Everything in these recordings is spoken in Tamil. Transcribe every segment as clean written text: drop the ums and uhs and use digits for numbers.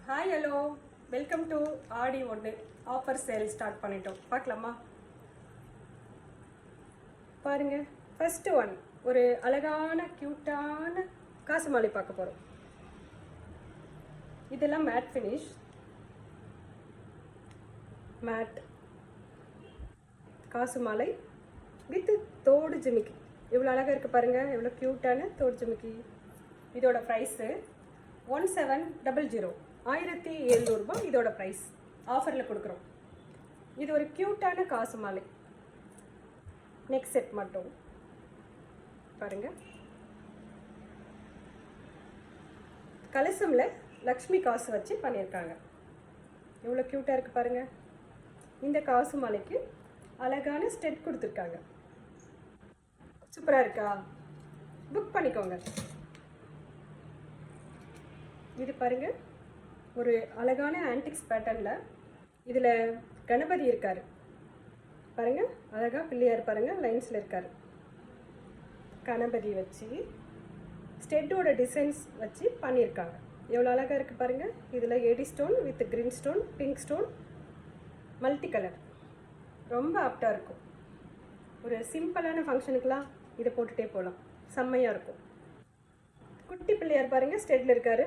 ஹாய் ஹலோ வெல்கம் டு ஆடி ஒன்று ஆஃபர் சேல் ஸ்டார்ட் பண்ணிட்டோம். பார்க்கலாமா? பாருங்க, ஃபர்ஸ்ட் ஒன் ஒரு அழகான க்யூட்டான காசு மாலை பார்க்க போகிறோம். இதெல்லாம் மேட் ஃபினிஷ், மேட் காசு மாலை வித் தோடு ஜிமிக்கி. இவ்வளோ அழகாக இருக்குது பாருங்கள், எவ்வளோ க்யூட்டான தோடு ஜிமிக்கி. இதோட ப்ரைஸு 1700, 1700 ரூபாய் இதோட ப்ரைஸ். ஆஃபரில் கொடுக்குறோம். இது ஒரு க்யூட்டான காசு மாலை. நெக்ஸ்ட் செட் மட்டும் பாருங்கள், கலசமில் லக்ஷ்மி காசு வச்சு பண்ணியிருக்காங்க. எவ்வளோ க்யூட்டாக இருக்குது பாருங்கள். இந்த காசு மாலைக்கு அழகான ஸ்டெட் கொடுத்துருக்காங்க. சூப்பராக இருக்கா? புக் பண்ணிக்கோங்க. இது பாருங்க, ஒரு அழகான ஆன்டிக்ஸ் பேட்டர்னில் இதில் கணபதி இருக்கார் பாருங்க, அழகாக பிள்ளையார் பாருங்க லைன்ஸில் இருக்கார். கணபதி வச்சு ஸ்டெட்டோட டிசைன்ஸ் வச்சு பண்ணியிருக்காங்க. எவ்வளோ அழகாக இருக்குது பாருங்கள். இதில் AD stone with green stone, pink stone, multi colour, ரொம்ப ஆப்டாக இருக்கும். ஒரு சிம்பிளான ஃபங்க்ஷனுக்கெலாம் இதை போட்டுகிட்டே போகலாம், செம்மையாக இருக்கும். குட்டி பிள்ளையார் பாருங்கள் ஸ்டெட்டில் இருக்கார்.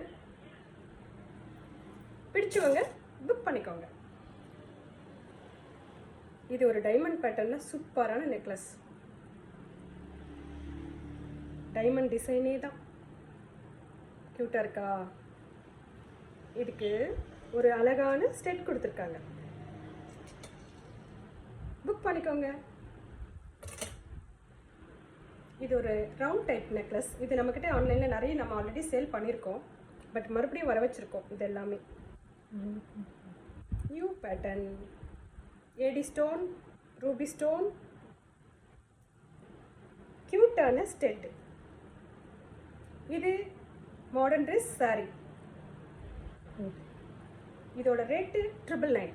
பிடிச்சவங்க புக் பண்ணிக்கோங்க. இது ஒரு டைமண்ட் பேட்டர்னில் சூப்பரான நெக்லஸ். டைமண்ட் டிசைனே தான், க்யூட்டாக இருக்கா? இதுக்கு ஒரு அழகான ஸ்டெட் கொடுத்துருக்காங்க. புக் பண்ணிக்கோங்க. இது ஒரு ரவுண்ட் டைப் நெக்லஸ். இது நம்மக்கிட்ட ஆன்லைனில் நிறைய நம்ம ஆல்ரெடி சேல் பண்ணியிருக்கோம், பட் மறுபடியும் வர வச்சுருக்கோம். இது எல்லாமே new pattern, AD stone, ruby stone, க்யூட்டான ஸ்டெட். இது மாடர்ன் ட்ரெஸ் சாரி. இதோட ரேட்டு 999.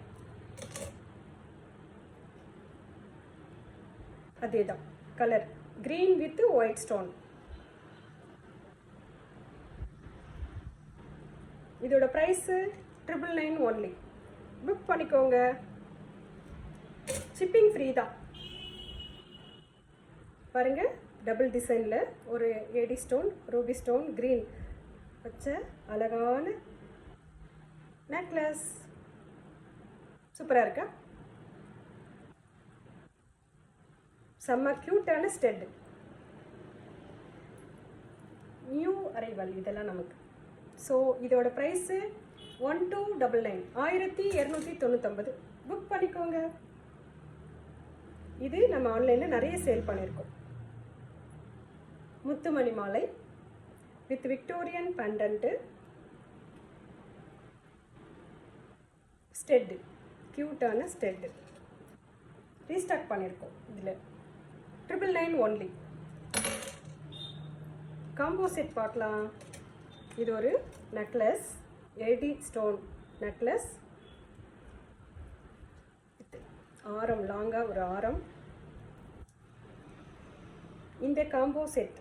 அதே தான் colour, green with white stone. இதோட ப்ரைஸு 999 ஒன்லி. புக் பண்ணிக்கோங்க. ஷிப்பிங் ஃப்ரீ தான். பாருங்கள், டபுள் டிசைனில் ஒரு AD stone, ruby stone, green வச்ச அழகான நெக்லஸ். சூப்பராக இருக்கா? செம்ம க்யூட்டான ஸ்டெட். நியூ அரைவல் இதெல்லாம் நமக்கு. ஸோ இதோட ப்ரைஸு 1299, 1299. புக் பண்ணிக்கோங்க. இது நம்ம ஆன்லைனில் நிறைய சேல் பண்ணியிருக்கோம். முத்துமணி மாலை வித் விக்டோரியன் பெண்டன்ட்டு, ஸ்டெட்டு, க்யூட்டான ஸ்டெட்டு ரீஸ்டாக் பண்ணியிருக்கோம். இதில் 999 ஒன்லி. காம்போ செட் பார்க்கலாம். இது ஒரு நெக்லஸ், ஏடி ஸ்டோன் நெக்லஸ், ஆரம் லாங்காக ஒரு ஆரம். இந்த காம்போ செட்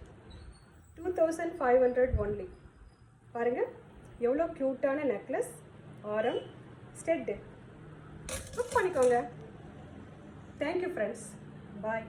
2500 ஒன்லி. பாருங்கள், எவ்வளோ க்யூட்டான நெக்லஸ், ஆரம், ஸ்டெட்டு. புக் பண்ணிக்கோங்க. தேங்க்யூ ஃப்ரெண்ட்ஸ், பாய்.